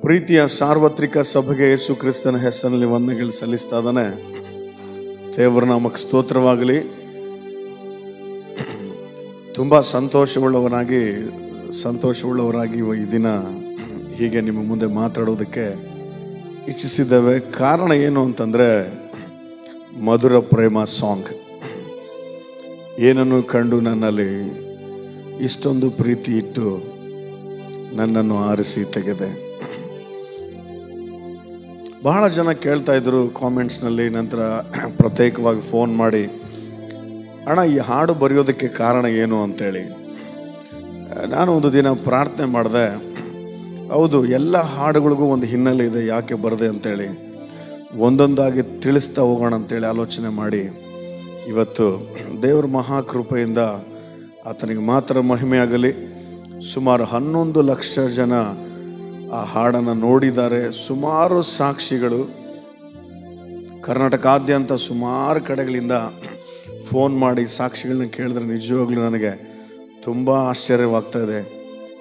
ಪ್ರೀತಿಯ ಸಾರ್ವತ್ರಿಕ ಸಭೆಗೆ ಯೇಸು ಕ್ರಿಸ್ತನ ಹೆಸರಿನಲ್ಲಿ ವಂದನೆಗಳು ಸಲ್ಲಿಸ್ತಾ ಇದ್ದಾನೆ. ದೇವರ ನಾಮಕ್ಕೆ ಸ್ತೋತ್ರವಾಗಲಿ. ತುಂಬ ಸಂತೋಷವುಳ್ಳವರಾಗಿ ಈ ದಿನ ಹೀಗೆ ನಿಮ್ಮ ಮುಂದೆ ಮಾತಾಡೋದಕ್ಕೆ ಇಚ್ಛಿಸಿದ್ದೇವೆ. ಕಾರಣ ಏನು ಅಂತಂದರೆ, ಮಧುರ ಪ್ರೇಮ ಸಾಂಗ್. ಏನನ್ನು ಕಂಡು ನನ್ನಲ್ಲಿ ಇಷ್ಟೊಂದು ಪ್ರೀತಿ ಇಟ್ಟು ನನ್ನನ್ನು ಆರಿಸಿ ತೆಗೆದೆ. ಬಹಳ ಜನ ಕೇಳ್ತಾ ಇದ್ರು ಕಾಮೆಂಟ್ಸ್ನಲ್ಲಿ, ನಂತರ ಪ್ರತ್ಯೇಕವಾಗಿ ಫೋನ್ ಮಾಡಿ, ಅಣ್ಣ ಈ ಹಾಡು ಬರೆಯೋದಕ್ಕೆ ಕಾರಣ ಏನು ಅಂತೇಳಿ. ನಾನು ಒಂದು ದಿನ ಪ್ರಾರ್ಥನೆ ಮಾಡಿದೆ. ಹೌದು, ಎಲ್ಲ ಹಾಡುಗಳಿಗೂ ಒಂದು ಹಿನ್ನೆಲೆ ಇದೆ, ಯಾಕೆ ಬರದೆ ಅಂತೇಳಿ ಒಂದೊಂದಾಗಿ ತಿಳಿಸ್ತಾ ಹೋಗೋಣ ಅಂತೇಳಿ ಆಲೋಚನೆ ಮಾಡಿ, ಇವತ್ತು ದೇವರ ಮಹಾಕೃಪೆಯಿಂದ ಆತನಿಗೆ ಮಾತ್ರ ಮಹಿಮೆಯಾಗಲಿ. ಸುಮಾರು 11 ಲಕ್ಷ ಜನ ಆ ಹಾಡನ್ನು ನೋಡಿದ್ದಾರೆ. ಸುಮಾರು ಸಾಕ್ಷಿಗಳು ಕರ್ನಾಟಕಾದ್ಯಂತ ಸುಮಾರು ಕಡೆಗಳಿಂದ ಫೋನ್ ಮಾಡಿ ಸಾಕ್ಷಿಗಳನ್ನ ಕೇಳಿದ್ರೆ ನಿಜವಾಗ್ಲೂ ನನಗೆ ತುಂಬ ಆಶ್ಚರ್ಯವಾಗ್ತಾ ಇದೆ.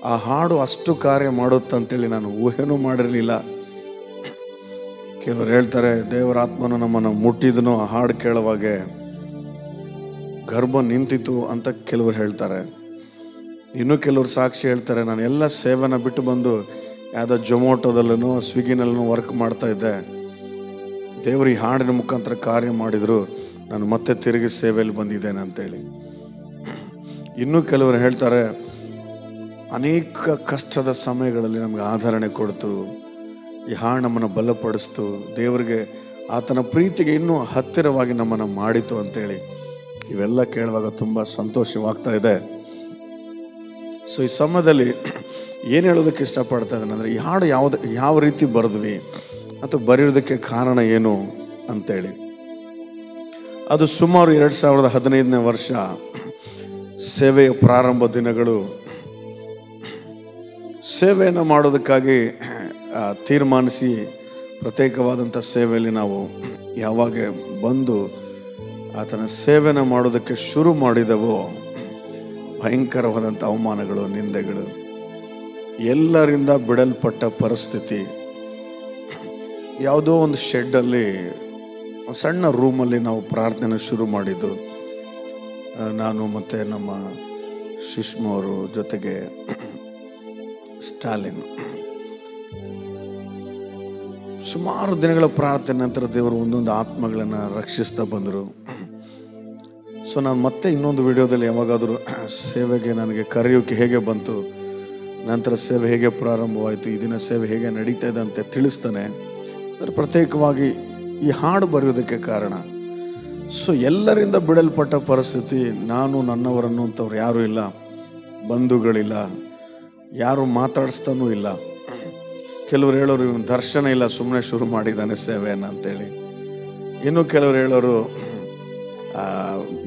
ಆ ಹಾಡು ಅಷ್ಟು ಕಾರ್ಯ ಮಾಡುತ್ತಂತೇಳಿ ನಾನು ಊಹೆನೂ ಮಾಡಿರಲಿಲ್ಲ. ಕೆಲವರು ಹೇಳ್ತಾರೆ, ದೇವರ ಆತ್ಮನು ನಮ್ಮನ್ನು ಮುಟ್ಟಿದನು, ಆ ಹಾಡು ಕೇಳುವಾಗೆ ಗರ್ಭ ನಿಂತಿತು ಅಂತ ಕೆಲವರು ಹೇಳ್ತಾರೆ. ಇನ್ನೂ ಕೆಲವರು ಸಾಕ್ಷಿ ಹೇಳ್ತಾರೆ, ನಾನು ಎಲ್ಲ ಸೇವೆನ ಬಿಟ್ಟು ಬಂದು ಯಾವುದೋ ಜೊಮೊಟೊದಲ್ಲೂ ಸ್ವಿಗ್ಗಿನಲ್ಲೂ ವರ್ಕ್ ಮಾಡ್ತಾ ಇದ್ದೆ, ದೇವರು ಈ ಹಾಡಿನ ಮುಖಾಂತರ ಕಾರ್ಯ ಮಾಡಿದರು, ನಾನು ಮತ್ತೆ ತಿರುಗಿ ಸೇವೆಯಲ್ಲಿ ಬಂದಿದ್ದೇನೆ ಅಂತೇಳಿ. ಇನ್ನೂ ಕೆಲವರು ಹೇಳ್ತಾರೆ, ಅನೇಕ ಕಷ್ಟದ ಸಮಯಗಳಲ್ಲಿ ನಮಗೆ ಆಧರಣೆ ಕೊಡ್ತು, ಈ ಹಾಡು ನಮ್ಮನ್ನು ಬಲಪಡಿಸ್ತು, ದೇವರಿಗೆ ಆತನ ಪ್ರೀತಿಗೆ ಇನ್ನೂ ಹತ್ತಿರವಾಗಿ ನಮ್ಮನ್ನು ಮಾಡಿತು ಅಂತೇಳಿ. ಇವೆಲ್ಲ ಕೇಳುವಾಗ ತುಂಬ ಸಂತೋಷವಾಗ್ತಾ ಇದೆ. ಸೊ ಈ ಸಮಯದಲ್ಲಿ ಏನು ಹೇಳೋದಕ್ಕೆ ಇಷ್ಟಪಡ್ತಾ ಇದ್ದೇನೆ ಅಂದರೆ, ಈ ಹಾಡು ಯಾವ ರೀತಿ ಬರೆದ್ವಿ ಅಥವಾ ಬರೆಯೋದಕ್ಕೆ ಕಾರಣ ಏನು ಅಂತೇಳಿ. ಅದು ಸುಮಾರು 2015ನೇ ವರ್ಷ ಸೇವೆಯ ಪ್ರಾರಂಭ ದಿನಗಳು. ಸೇವೆಯನ್ನು ಮಾಡೋದಕ್ಕಾಗಿ ತೀರ್ಮಾನಿಸಿ ಪ್ರತ್ಯೇಕವಾದಂಥ ಸೇವೆಯಲ್ಲಿ ನಾವು ಯಾವಾಗ ಬಂದು ಆತನ ಸೇವೆನ ಮಾಡೋದಕ್ಕೆ ಶುರು ಮಾಡಿದೆವೋ, ಭಯಂಕರವಾದಂಥ ಅವಮಾನಗಳು, ನಿಂದೆಗಳು, ಎಲ್ಲರಿಂದ ಬಿಡಲ್ಪಟ್ಟ ಪರಿಸ್ಥಿತಿ. ಯಾವುದೋ ಒಂದು ಶೆಡ್ಡಲ್ಲಿ, ಸಣ್ಣ ರೂಮಲ್ಲಿ ನಾವು ಪ್ರಾರ್ಥನೆ ಶುರು ಮಾಡಿದ್ದು. ನಾನು ಮತ್ತು ನಮ್ಮ ಸುಷ್ಮಾ ಅವರು, ಜೊತೆಗೆ ಸ್ಟಾಲಿನ್. ಸುಮಾರು ದಿನಗಳ ಪ್ರಾರ್ಥನೆ ನಂತರ ದೇವರು ಒಂದೊಂದು ಆತ್ಮಗಳನ್ನು ರಕ್ಷಿಸ್ತಾ ಬಂದರು. ಸೊ ನಾನು ಮತ್ತೆ ಇನ್ನೊಂದು ವಿಡಿಯೋದಲ್ಲಿ ಯಾವಾಗಾದರೂ ಸೇವೆಗೆ ನನಗೆ ಕರೆಯೋಕೆ ಹೇಗೆ ಬಂತು, ನಂತರ ಸೇವೆ ಹೇಗೆ ಪ್ರಾರಂಭವಾಯಿತು, ಈ ದಿನ ಸೇವೆ ಹೇಗೆ ನಡೀತಾ ಇದೆ ಅಂತ ತಿಳಿಸ್ತಾನೆ. ಅದರ ಪ್ರತ್ಯೇಕವಾಗಿ ಈ ಹಾಡು ಬರೆಯೋದಕ್ಕೆ ಕಾರಣ, ಸೊ ಎಲ್ಲರಿಂದ ಬಿಡಲ್ಪಟ್ಟ ಪರಿಸ್ಥಿತಿ. ನಾನು ನನ್ನವರನ್ನು ಅಂತವ್ರು ಯಾರೂ ಇಲ್ಲ, ಬಂಧುಗಳಿಲ್ಲ, ಯಾರು ಮಾತಾಡಿಸ್ತಾನೂ ಇಲ್ಲ. ಕೆಲವರು ಹೇಳೋರು, ಇವನು ದರ್ಶನ ಇಲ್ಲ, ಸುಮ್ಮನೆ ಶುರು ಮಾಡಿದ್ದಾನೆ ಸೇವೆಯನ್ನು ಅಂತೇಳಿ. ಇನ್ನು ಕೆಲವರು ಹೇಳೋರು,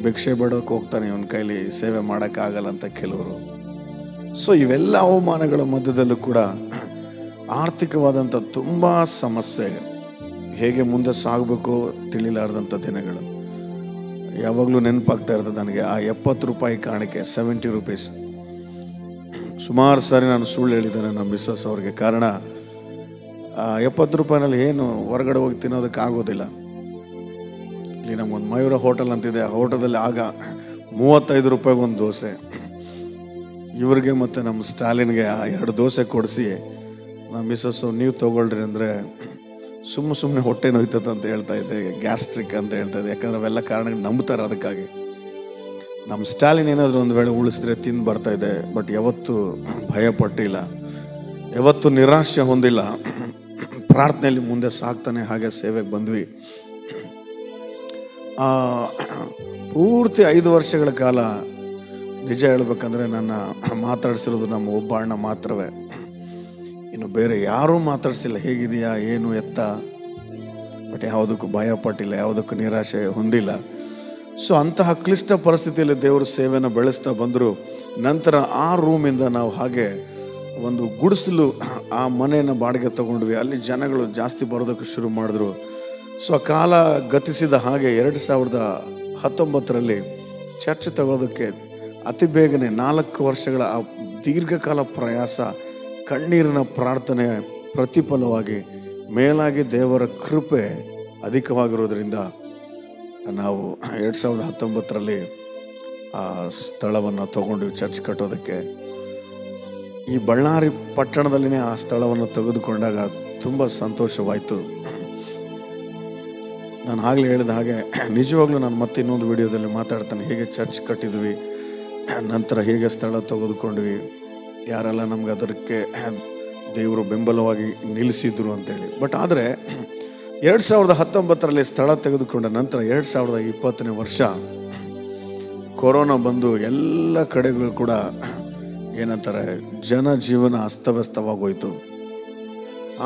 ಭಿಕ್ಷೆ ಬೇಡೋಕೆ ಹೋಗ್ತಾನೆ, ಇವನ ಕೈಲಿ ಸೇವೆ ಮಾಡೋಕ್ಕಾಗಲ್ಲ ಅಂತ ಕೆಲವರು. ಸೊ ಇವೆಲ್ಲ ಅವಮಾನಗಳ ಮಧ್ಯದಲ್ಲೂ ಕೂಡ ಆರ್ಥಿಕವಾದಂಥ ತುಂಬ ಸಮಸ್ಯೆ, ಹೇಗೆ ಮುಂದೆ ಸಾಗಬೇಕು ತಿಳಿಲಾರ್ದಂಥ ದಿನಗಳು. ಯಾವಾಗಲೂ ನೆನಪಾಗ್ತಾ ಇರ್ತದೆ ನನಗೆ ಆ 70 ರೂಪಾಯಿ ಕಾಣಿಕೆ, 70 ರೂಪೀಸ್. ಸುಮಾರು ಸಾರಿ ನಾನು ಸುಳ್ಳು ಹೇಳಿದ್ದೇನೆ ನಮ್ಮ ಮಿಸ್ಸಸ್ ಅವ್ರಿಗೆ. ಕಾರಣ, 70 ರೂಪಾಯಿನಲ್ಲಿ ಏನು ಹೊರಗಡೆ ಹೋಗಿ ತಿನ್ನೋದಕ್ಕೆ ಆಗೋದಿಲ್ಲ. ಇಲ್ಲಿ ನಮಗೊಂದು ಮಯೂರ ಹೋಟೆಲ್ ಅಂತಿದೆ, ಆ ಹೋಟೆಲಲ್ಲಿ ಆಗ 35 ರೂಪಾಯಿಗೆ ಒಂದು ದೋಸೆ. ಇವ್ರಿಗೆ ಮತ್ತು ನಮ್ಮ ಸ್ಟಾಲಿನ್ಗೆ ಆ 2 ದೋಸೆ ಕೊಡಿಸಿ ನಮ್ಮ ಮಿಸ್ಸಸ್ಸು, ನೀವು ತೊಗೊಳ್ರಿ ಅಂದರೆ ಸುಮ್ಮನೆ ಹೊಟ್ಟೆ ನೋಯ್ತದೆ ಅಂತ ಹೇಳ್ತಾ ಇದ್ದೆ, ಗ್ಯಾಸ್ಟ್ರಿಕ್ ಅಂತ ಹೇಳ್ತಾ ಇದ್ದೆ. ಯಾಕಂದ್ರೆ ಅವೆಲ್ಲ ಕಾರಣಗಳು ನಂಬ್ತಾರೆ. ಅದಕ್ಕಾಗಿ ನಮ್ಮ ಸ್ಟಾಲಿನ್ ಏನಾದರೂ ಒಂದು ವೇಳೆ ಉಳಿಸಿದ್ರೆ ತಿಂದು ಬರ್ತಾಯಿದೆ. ಬಟ್ ಯಾವತ್ತೂ ಭಯಪಟ್ಟಿಲ್ಲ, ಯಾವತ್ತೂ ನಿರಾಶೆ ಹೊಂದಿಲ್ಲ. ಪ್ರಾರ್ಥನೆಯಲ್ಲಿ ಮುಂದೆ ಸಾಕ್ತಾನೆ ಹಾಗೆ ಸೇವೆಗೆ ಬಂದ್ವಿ. ಪೂರ್ತಿ 5 ವರ್ಷಗಳ ಕಾಲ ನಿಜ ಹೇಳ್ಬೇಕಂದ್ರೆ ನನ್ನ ಮಾತಾಡಿಸಿರೋದು ನಮ್ಮ ಒಬ್ಬ ಅಣ್ಣ ಮಾತ್ರವೇ. ಇನ್ನು ಬೇರೆ ಯಾರೂ ಮಾತಾಡಿಸಿಲ್ಲ, ಹೇಗಿದೆಯಾ ಏನು ಎತ್ತ. ಬಟ್ ಯಾವುದಕ್ಕೂ ಭಯಪಟ್ಟಿಲ್ಲ, ಯಾವುದಕ್ಕೂ ನಿರಾಶೆ ಹೊಂದಿಲ್ಲ. ಸೊ ಅಂತಹ ಕ್ಲಿಷ್ಟ ಪರಿಸ್ಥಿತಿಯಲ್ಲಿ ದೇವರು ಸೇವೆನ ಬೆಳೆಸ್ತಾ ಬಂದರು. ನಂತರ ಆ ರೂಮಿಂದ ನಾವು ಹಾಗೆ ಒಂದು ಗುಡಿಸಲು, ಆ ಮನೆಯನ್ನು ಬಾಡಿಗೆ ತಗೊಂಡ್ವಿ. ಅಲ್ಲಿ ಜನಗಳು ಜಾಸ್ತಿ ಬರೋದಕ್ಕೆ ಶುರು ಮಾಡಿದ್ರು. ಸೊ ಆ ಕಾಲ ಗತಿಸಿದ ಹಾಗೆ 2019ರಲ್ಲಿ ಚರ್ಚ್ ತಗೊಳ್ಳೋದಕ್ಕೆ ಅತಿ ಬೇಗನೆ 4 ವರ್ಷಗಳ ಆ ದೀರ್ಘಕಾಲ ಪ್ರಯಾಸ ಕಣ್ಣೀರಿನ ಪ್ರಾರ್ಥನೆ ಪ್ರತಿಫಲವಾಗಿ ಮೇಲಾಗಿ ದೇವರ ಕೃಪೆ ಅಧಿಕವಾಗಿರೋದ್ರಿಂದ ನಾವು 2019ರಲ್ಲಿ ಆ ಸ್ಥಳವನ್ನು ತಗೊಂಡು ಚರ್ಚ್ ಕಟ್ಟೋದಕ್ಕೆ. ಈ ಬಳ್ಳಾರಿ ಪಟ್ಟಣದಲ್ಲಿನೇ ಆ ಸ್ಥಳವನ್ನು ತೆಗೆದುಕೊಂಡಾಗ ತುಂಬ ಸಂತೋಷವಾಯಿತು. ನಾನು ಆಗಲೇ ಹೇಳಿದ ಹಾಗೆ ನಿಜವಾಗ್ಲೂ ನಾನು ಮತ್ತೆ ಇನ್ನೊಂದು ವಿಡಿಯೋದಲ್ಲಿ ಮಾತಾಡ್ತಾನೆ, ಹೇಗೆ ಚರ್ಚ್ ಕಟ್ಟಿದ್ವಿ, ನಂತರ ಹೇಗೆ ಸ್ಥಳ ತೆಗೆದುಕೊಂಡ್ವಿ, ಯಾರೆಲ್ಲ ನಮ್ಗೆ ಅದಕ್ಕೆ ದೇವರು ಬೆಂಬಲವಾಗಿ ನಿಲ್ಲಿಸಿದ್ರು ಅಂತೇಳಿ. ಬಟ್ ಆದರೆ 2019ರಲ್ಲಿ ಸ್ಥಳ ತೆಗೆದುಕೊಂಡ ನಂತರ 2020ನೇ ವರ್ಷ ಕೊರೋನಾ ಬಂದು ಎಲ್ಲ ಕಡೆಗಳು ಕೂಡ ಏನಂತಾರೆ ಜನಜೀವನ ಅಸ್ತವ್ಯಸ್ತವಾಗೋಯ್ತು.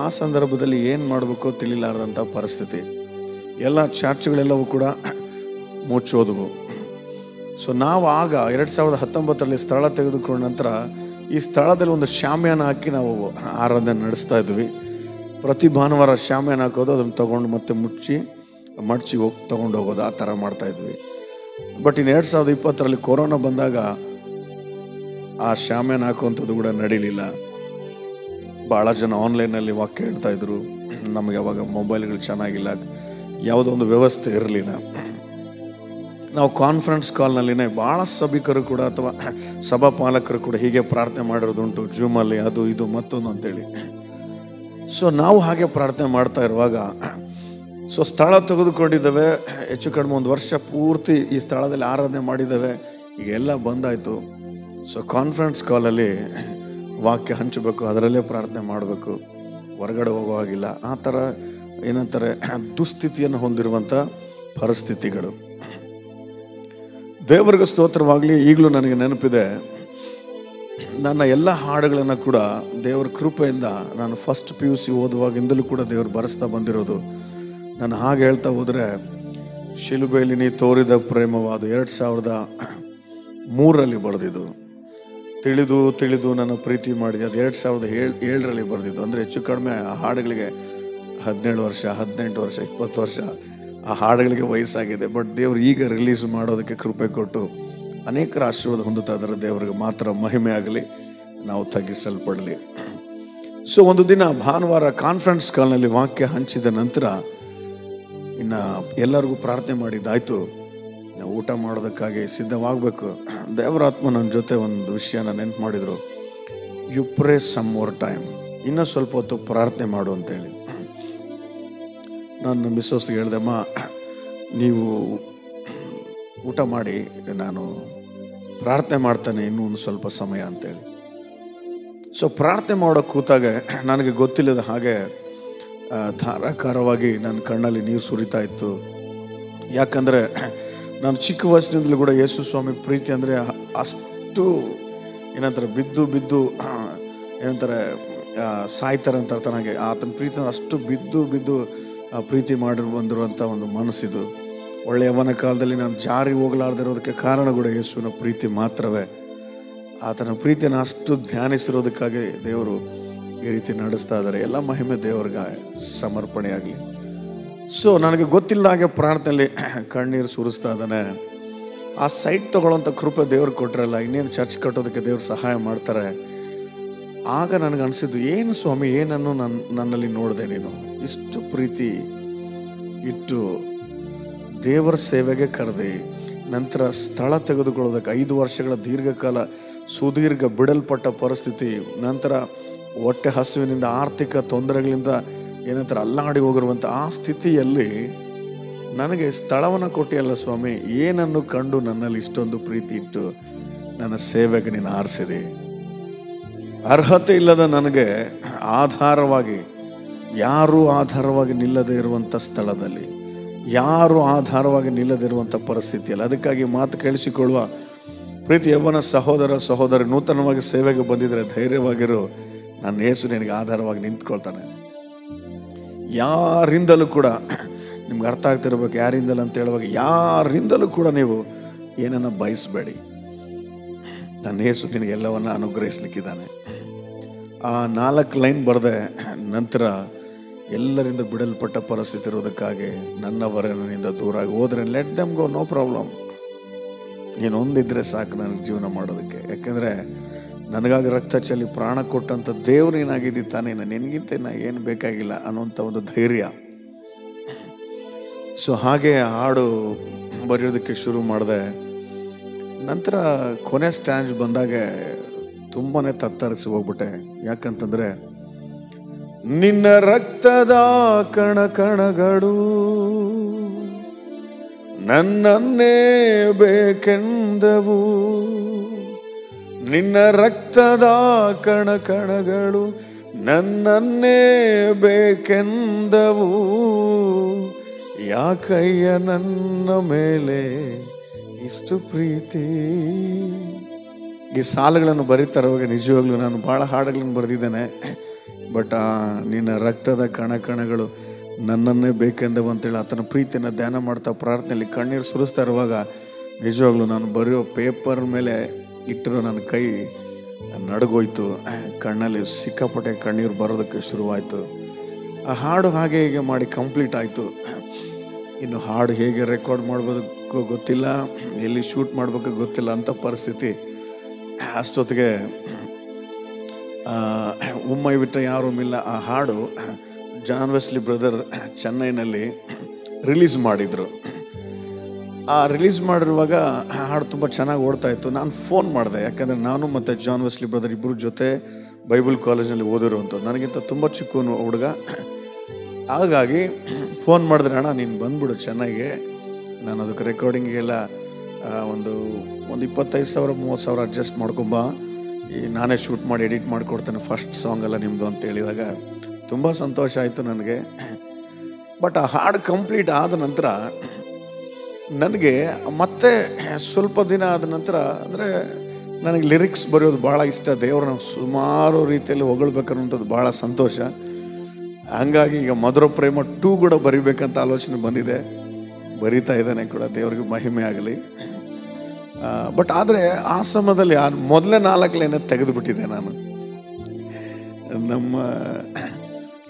ಆ ಸಂದರ್ಭದಲ್ಲಿ ಏನು ಮಾಡಬೇಕೋ ತಿಳಿಲಾರದಂಥ ಪರಿಸ್ಥಿತಿ. ಎಲ್ಲ ಚರ್ಚ್ಗಳೆಲ್ಲವೂ ಕೂಡ ಮುಚ್ಚೋದವು. ಸೊ ನಾವು ಆಗ 2019ರಲ್ಲಿ ಸ್ಥಳ ತೆಗೆದುಕೊಂಡ ನಂತರ ಈ ಸ್ಥಳದಲ್ಲಿ ಒಂದು ಶಾಮ್ಯಾನ ಹಾಕಿ ನಾವು ಆರಾಧನೆ ನಡೆಸ್ತಾ ಇದ್ವಿ. ಪ್ರತಿ ಭಾನುವಾರ ಶಾಮ್ಯಾನ ಹಾಕೋದು, ಅದನ್ನು ತೊಗೊಂಡು ಮತ್ತೆ ಮಡ್ಚಿ ತೊಗೊಂಡು ಹೋಗೋದು, ಆ ಥರ ಮಾಡ್ತಾಯಿದ್ವಿ. ಬಟ್ ಇನ್ನು 2020ರಲ್ಲಿ ಕೊರೋನಾ ಬಂದಾಗ ಆ ಶಾಮ್ಯಾನ ಹಾಕುವಂಥದ್ದು ಕೂಡ ನಡೀಲಿಲ್ಲ. ಭಾಳ ಜನ ಆನ್ಲೈನಲ್ಲಿ ವಾಕ್ಯ ಹೇಳ್ತಾ ಇದ್ರು. ನಮಗೆ ಅವಾಗ ಮೊಬೈಲ್ಗಳು ಚೆನ್ನಾಗಿಲ್ಲ, ಯಾವುದೋ ಒಂದು ವ್ಯವಸ್ಥೆ ಇರಲಿಲ್ಲ. ನಾವು ಕಾನ್ಫರೆನ್ಸ್ ಕಾಲ್ನಲ್ಲಿನೇ ಭಾಳ ಸಭಿಕರು ಕೂಡ ಅಥವಾ ಸಭಾಪಾಲಕರು ಕೂಡ ಹೀಗೆ ಪ್ರಾರ್ಥನೆ ಮಾಡಿರೋದುಂಟು, ಜೂಮಲ್ಲಿ ಅದು ಇದು ಮತ್ತೊಂದು ಅಂತೇಳಿ. ಸೊ ನಾವು ಹಾಗೆ ಪ್ರಾರ್ಥನೆ ಮಾಡ್ತಾ ಇರುವಾಗ ಸೊ ಸ್ಥಳ ತೆಗೆದುಕೊಂಡಿದ್ದೇವೆ, ಹೆಚ್ಚು ಕಡಿಮೆ 1 ವರ್ಷ ಪೂರ್ತಿ ಈ ಸ್ಥಳದಲ್ಲಿ ಆರಾಧನೆ ಮಾಡಿದ್ದೇವೆ. ಈಗ ಎಲ್ಲ ಬಂದಾಯಿತು. ಸೊ ಕಾನ್ಫರೆನ್ಸ್ ಕಾಲಲ್ಲಿ ವಾಕ್ಯ ಹಂಚಬೇಕು, ಅದರಲ್ಲೇ ಪ್ರಾರ್ಥನೆ ಮಾಡಬೇಕು, ಹೊರಗಡೆ ಹೋಗೋ ಹಾಗಿಲ್ಲ. ಆ ಥರ ಏನಂತಾರೆ ದುಸ್ಥಿತಿಯನ್ನು ಹೊಂದಿರುವಂಥ ಪರಿಸ್ಥಿತಿಗಳು. ದೇವರಿಗೆ ಸ್ತೋತ್ರವಾಗಲಿ. ಈಗಲೂ ನನಗೆ ನೆನಪಿದೆ, ನನ್ನ ಎಲ್ಲ ಹಾಡುಗಳನ್ನು ಕೂಡ ದೇವರ ಕೃಪೆಯಿಂದ ನಾನು ಫಸ್ಟ್ PUC ಓದುವಾಗಿಂದಲೂ ಕೂಡ ದೇವರು ಬರೆಸ್ತಾ ಬಂದಿರೋದು. ನಾನು ಹಾಗೆ ಹೇಳ್ತಾ ಹೋದರೆ, ಶಿಲುಬೆಯಲ್ಲಿ ನೀ ತೋರಿದ ಪ್ರೇಮವಾದ 2003ರಲ್ಲಿ ಬರೆದಿದ್ದು. ತಿಳಿದು ತಿಳಿದು ನನ್ನ ಪ್ರೀತಿ ಮಾಡಿದೆ, ಅದು 2007ರಲ್ಲಿ ಬರೆದಿದ್ದು. ಅಂದರೆ ಹೆಚ್ಚು ಕಡಿಮೆ ಆ ಹಾಡುಗಳಿಗೆ 17 ವರ್ಷ, 18 ವರ್ಷ, 20 ವರ್ಷ ಆ ಹಾಡುಗಳಿಗೆ ವಯಸ್ಸಾಗಿದೆ. ಬಟ್ ದೇವರು ಈಗ ರಿಲೀಸ್ ಮಾಡೋದಕ್ಕೆ ಕೃಪೆ ಕೊಟ್ಟು ಅನೇಕರ ಆಶೀರ್ವಾದ ಹೊಂದುತ್ತಾ ಇದ್ದಾರೆ. ದೇವರಿಗೆ ಮಾತ್ರ ಮಹಿಮೆ ಆಗಲಿ, ನಾವು ತಗ್ಗಿಸಲ್ಪಡಲಿ. ಸೊ ಒಂದು ದಿನ ಭಾನುವಾರ ಕಾನ್ಫರೆನ್ಸ್ ಕಾಲ್ನಲ್ಲಿ ವಾಕ್ಯ ಹಂಚಿದ ನಂತರ ಇನ್ನು ಎಲ್ಲರಿಗೂ ಪ್ರಾರ್ಥನೆ ಮಾಡಿದ್ದಾಯಿತು. ನಾವು ಊಟ ಮಾಡೋದಕ್ಕಾಗಿ ಸಿದ್ಧವಾಗಬೇಕು. ದೇವರಾತ್ಮ ನನ್ನ ಜೊತೆ ಒಂದು ವಿಷಯನ ನೆನಪು ಮಾಡಿದರು, you pray some more time, ಇನ್ನೂ ಸ್ವಲ್ಪ ಹೊತ್ತು ಪ್ರಾರ್ಥನೆ ಮಾಡು ಅಂತೇಳಿ. ನಾನು ಮಿಸ್ಸಸ್ಗೆ ಹೇಳ್ದಮ್ಮ, ನೀವು ಊಟ ಮಾಡಿ, ನಾನು ಪ್ರಾರ್ಥನೆ ಮಾಡ್ತಾನೆ ಇನ್ನೂ ಒಂದು ಸ್ವಲ್ಪ ಸಮಯ ಅಂತೇಳಿ. ಸೊ ಪ್ರಾರ್ಥನೆ ಮಾಡೋಕ್ಕೆ ಕೂತಾಗ ನನಗೆ ಗೊತ್ತಿಲ್ಲದ ಹಾಗೆ ಧಾರಾಕಾರವಾಗಿ ನನ್ನ ಕಣ್ಣಲ್ಲಿ ನೀರು ಸುರಿತಾ ಇತ್ತು. ಯಾಕಂದರೆ ನಾನು ಚಿಕ್ಕ ವಯಸ್ಸಿನಿಂದಲೂ ಕೂಡ ಯೇಸು ಸ್ವಾಮಿ ಪ್ರೀತಿ ಅಂದರೆ ಅಷ್ಟು ಏನಂತಾರೆ ಬಿದ್ದು ಬಿದ್ದು ಏನಂತಾರೆ ಸಾಯ್ತಾರೆ ಅಂತ ತನಗೆ ಆತನ ಪ್ರೀತಿ ಅಷ್ಟು ಬಿದ್ದು ಬಿದ್ದು ಪ್ರೀತಿ ಮಾಡಿ ಬಂದಿರುವಂಥ ಒಂದು ಮನಸ್ಸಿದು. ಒಳ್ಳೆಯ ಯವನ ಕಾಲದಲ್ಲಿ ನಾನು ಜಾರಿ ಹೋಗಲಾರ್ದಿರೋದಕ್ಕೆ ಕಾರಣ ಕೂಡ ಯೇಸುವಿನ ಪ್ರೀತಿ ಮಾತ್ರವೇ. ಆತನ ಪ್ರೀತಿಯನ್ನು ಅಷ್ಟು ಧ್ಯಾನಿಸಿರೋದಕ್ಕಾಗಿ ದೇವರು ಈ ರೀತಿ ನಡೆಸ್ತಾ ಇದ್ದಾರೆ. ಎಲ್ಲ ಮಹಿಮೆ ದೇವರಿಗೆ ಸಮರ್ಪಣೆಯಾಗಲಿ. ಸೊ ನನಗೆ ಗೊತ್ತಿಲ್ಲ ಹಾಗೆ ಪ್ರಾರ್ಥನೆಯಲ್ಲಿ ಕಣ್ಣೀರು ಸುರಿಸ್ತಾ ಇದ್ದಾನೆ. ಆ ಸೈಟ್ ತೊಗೊಳ್ಳೋಂಥ ಕೃಪೆ ದೇವ್ರು ಕೊಟ್ಟರಲ್ಲ, ಇನ್ನೇನು ಚರ್ಚ್ ಕಟ್ಟೋದಕ್ಕೆ ದೇವ್ರು ಸಹಾಯ ಮಾಡ್ತಾರೆ. ಆಗ ನನಗೆ ಅನಿಸಿದ್ದು, ಏನು ಸ್ವಾಮಿ, ಏನನ್ನು ನನ್ನಲ್ಲಿ ನೋಡಿದೆ ನೀನು, ಇಷ್ಟು ಪ್ರೀತಿ ಇಟ್ಟು ದೇವರ ಸೇವೆಗೆ ಕರೆದೆ, ನಂತರ ಸ್ಥಳ ತೆಗೆದುಕೊಳ್ಳೋದಕ್ಕೆ 5 ವರ್ಷಗಳ ದೀರ್ಘಕಾಲ ಸುದೀರ್ಘ ಬಿಡಲ್ಪಟ್ಟ ಪರಿಸ್ಥಿತಿ, ನಂತರ ಹೊಟ್ಟೆ ಹಸುವಿನಿಂದ ಆರ್ಥಿಕ ತೊಂದರೆಗಳಿಂದ ಏನಂತಾರೆ ಅಲ್ಲಾಡಿ ಹೋಗಿರುವಂಥ ಆ ಸ್ಥಿತಿಯಲ್ಲಿ ನನಗೆ ಸ್ಥಳವನ್ನು ಕೊಟ್ಟಿಯಲ್ಲ ಸ್ವಾಮಿ, ಏನನ್ನು ಕಂಡು ನನ್ನಲ್ಲಿ ಇಷ್ಟೊಂದು ಪ್ರೀತಿ ಇಟ್ಟು ನನ್ನ ಸೇವೆಗೆ ನೀನು ಆರಿಸಿದೆ. ಅರ್ಹತೆ ಇಲ್ಲದ ನನಗೆ ಆಧಾರವಾಗಿ, ಯಾರೂ ಆಧಾರವಾಗಿ ನಿಲ್ಲದೇ ಇರುವಂಥ ಸ್ಥಳದಲ್ಲಿ, ಯಾರು ಆಧಾರವಾಗಿ ನಿಲ್ಲದಿರುವಂಥ ಪರಿಸ್ಥಿತಿಯಲ್ಲಿ, ಅದಕ್ಕಾಗಿ ಮಾತು ಕೇಳಿಸಿಕೊಳ್ಳುವ ಪ್ರೀತಿ ಯೌವನ ಸಹೋದರ ಸಹೋದರಿ, ನೂತನವಾಗಿ ಸೇವೆಗೆ ಬಂದಿದ್ರೆ ಧೈರ್ಯವಾಗಿರು, ನನ್ನ ಯೇಸು ನಿನಗೆ ಆಧಾರವಾಗಿ ನಿಂತ್ಕೊಳ್ತಾನೆ. ಯಾರಿಂದಲೂ ಕೂಡ ನಿಮ್ಗೆ ಅರ್ಥ ಆಗ್ತಿರ್ಬೇಕು, ಯಾರಿಂದಲೂ ಅಂತ ಹೇಳುವಾಗ ಯಾರಿಂದಲೂ ಕೂಡ ನೀವು ಏನನ್ನ ಬಯಸಬೇಡಿ. ನನ್ನ ಯೇಸು ನಿನಗೆ ಎಲ್ಲವನ್ನ ಅನುಗ್ರಹಿಸ್ಲಿಕ್ಕಿದ್ದಾನೆ. ಆ 4 ಲೈನ್ ಬರೆದೆ ನಂತರ ಎಲ್ಲರಿಂದ ಬಿಡಲ್ಪಟ್ಟ ಪರಿಸ್ಥಿತಿ ಇರೋದಕ್ಕಾಗಿ ನನ್ನವರೇ ನನ್ನಿಂದ ದೂರ ಆಗಿ ಹೋದ್ರೆ ಲೆಟ್ ದೆಮ್ ಗೋ, ನೋ ಪ್ರಾಬ್ಲಮ್. ನೀನು ಒಂದಿದ್ರೆ ಸಾಕು ನನಗೆ ಜೀವನ ಮಾಡೋದಕ್ಕೆ. ಯಾಕೆಂದರೆ ನನಗಾಗಿ ರಕ್ತ ಚೆಲ್ಲಿ ಪ್ರಾಣ ಕೊಟ್ಟಂಥ ದೇವ್ರು ಏನಾಗಿದ್ದಿ ತಾನೇ, ನಿನಗಿಂತ ಏನು ಬೇಕಾಗಿಲ್ಲ ಅನ್ನೋಂಥ ಒಂದು ಧೈರ್ಯ. ಸೊ ಹಾಗೆ ಹಾಡು ಬರೆಯೋದಕ್ಕೆ ಶುರು ಮಾಡಿದೆ. ನಂತರ ಕೊನೆ ಸ್ಟ್ಯಾಂಜ್ ಬಂದಾಗ ತುಂಬಾ ತತ್ತರಿಸಿ ಹೋಗ್ಬಿಟ್ಟೆ. ಯಾಕಂತಂದರೆ, ನಿನ್ನ ರಕ್ತದ ಕಣ ಕಣಗಳು ನನ್ನನ್ನೇ ಬೇಕೆಂದವು, ನಿನ್ನ ರಕ್ತದ ಕಣ ಕಣಗಳು ನನ್ನನ್ನೇ ಬೇಕೆಂದವು, ಯಾಕಯ್ಯ ನನ್ನ ಮೇಲೆ ಇಷ್ಟು ಪ್ರೀತಿ. ಈ ಸಾಲುಗಳನ್ನು ಬರೀತಾರವಾಗ ನಿಜವಾಗ್ಲೂ ನಾನು ಭಾಳ ಹಾಡುಗಳನ್ನು ಬರೆದಿದ್ದೇನೆ. ಬಟ್ ನಿನ್ನ ರಕ್ತದ ಕಣ ಕಣಗಳು ನನ್ನನ್ನೇ ಬೇಕೆಂದವು ಅಂತೇಳಿ ಆತನ ಪ್ರೀತಿಯನ್ನು ಧ್ಯಾನ ಮಾಡ್ತಾ ಪ್ರಾರ್ಥನೆಯಲ್ಲಿ ಕಣ್ಣೀರು ಸುರಿಸ್ತಾ ಇರುವಾಗ ನಿಜವಾಗ್ಲೂ ನಾನು ಬರೆಯೋ ಪೇಪರ್ ಮೇಲೆ ಇಟ್ಟಿರೋ ನನ್ನ ಕೈ ನಡುಗೋಯ್ತು. ಕಣ್ಣಲ್ಲಿ ಸಿಕ್ಕಾಪಟ್ಟೆ ಕಣ್ಣೀರು ಬರೋದಕ್ಕೆ ಶುರುವಾಯಿತು. ಆ ಹಾಡು ಹಾಗೆ ಹೀಗೆ ಮಾಡಿ ಕಂಪ್ಲೀಟ್ ಆಯಿತು. ಇನ್ನು ಹಾಡು ಹೇಗೆ ರೆಕಾರ್ಡ್ ಮಾಡ್ಬೋದಕ್ಕೂ ಗೊತ್ತಿಲ್ಲ, ಎಲ್ಲಿ ಶೂಟ್ ಮಾಡಬೇಕು ಗೊತ್ತಿಲ್ಲ ಅಂಥ ಪರಿಸ್ಥಿತಿ. ಅಷ್ಟೊತ್ತಿಗೆ ಉಮ್ಮೈ ಬಿಟ್ಟ ಯಾರೂ ಇಲ್ಲ ಆ ಹಾಡು ಜಾನ್ ವೆಸ್ಲಿ ಬ್ರದರ್ ಚೆನ್ನೈನಲ್ಲಿ ರಿಲೀಸ್ ಮಾಡಿದರು. ಆ ರಿಲೀಸ್ ಮಾಡಿರುವಾಗ ಹಾಡು ತುಂಬ ಚೆನ್ನಾಗಿ ಓಡ್ತಾ ಇತ್ತು. ನಾನು ಫೋನ್ ಮಾಡಿದೆ, ಯಾಕಂದರೆ ನಾನು ಮತ್ತು ಜಾನ್ ವೆಸ್ಲಿ ಬ್ರದರ್ ಇಬ್ಬರು ಜೊತೆ ಬೈಬಲ್ ಕಾಲೇಜ್ನಲ್ಲಿ ಓದಿರುವಂಥದ್ದು. ನನಗಿಂತ ತುಂಬ ಚಿಕ್ಕ ಹುಡುಗ. ಹಾಗಾಗಿ ಫೋನ್ ಮಾಡಿದ್ರೆ, ಅಣ್ಣ ನೀನು ಬಂದ್ಬಿಡು ಚೆನ್ನೈಗೆ, ನಾನು ಅದಕ್ಕೆ ರೆಕಾರ್ಡಿಂಗಿಗೆಲ್ಲ ಒಂದು 25,000 30,000 ಅಡ್ಜಸ್ಟ್ ಮಾಡ್ಕೊಂಬ, ನಾನೇ ಶೂಟ್ ಮಾಡಿ ಎಡಿಟ್ ಮಾಡಿಕೊಡ್ತೇನೆ, ಫಸ್ಟ್ ಸಾಂಗ್ ಎಲ್ಲ ನಿಮ್ಮದು ಅಂತ ಹೇಳಿದಾಗ ತುಂಬ ಸಂತೋಷ ಆಯಿತು ನನಗೆ. ಬಟ್ ಆ ಹಾಡು ಕಂಪ್ಲೀಟ್ ಆದ ನಂತರ ನನಗೆ ಮತ್ತೆ ಸ್ವಲ್ಪ ದಿನ ಆದ ನಂತರ, ಅಂದರೆ ನನಗೆ ಲಿರಿಕ್ಸ್ ಬರೆಯೋದು ಭಾಳ ಇಷ್ಟ, ದೇವ್ರನ್ನ ಸುಮಾರು ರೀತಿಯಲ್ಲಿ ಹೊಗಳ್ಬೇಕನ್ನೋಂಥದ್ದು ಭಾಳ ಸಂತೋಷ. ಹಂಗಾಗಿ ಈಗ ಮಧುರ ಪ್ರೇಮ 2 ಕೂಡ ಬರಿಬೇಕಂತ ಆಲೋಚನೆ ಬಂದಿದೆ, ಬರಿತಾ ಇದ್ದಾನೆ ಕೂಡ, ದೇವ್ರಿಗೆ ಮಹಿಮೆ ಆಗಲಿ. ಬಟ್ ಆದರೆ ಆ ಸಮಯದಲ್ಲಿ ಮೊದಲೇ 4 ಲೈನ್ ತೆಗೆದುಬಿಟ್ಟಿದೆ ನಾನು. ನಮ್ಮ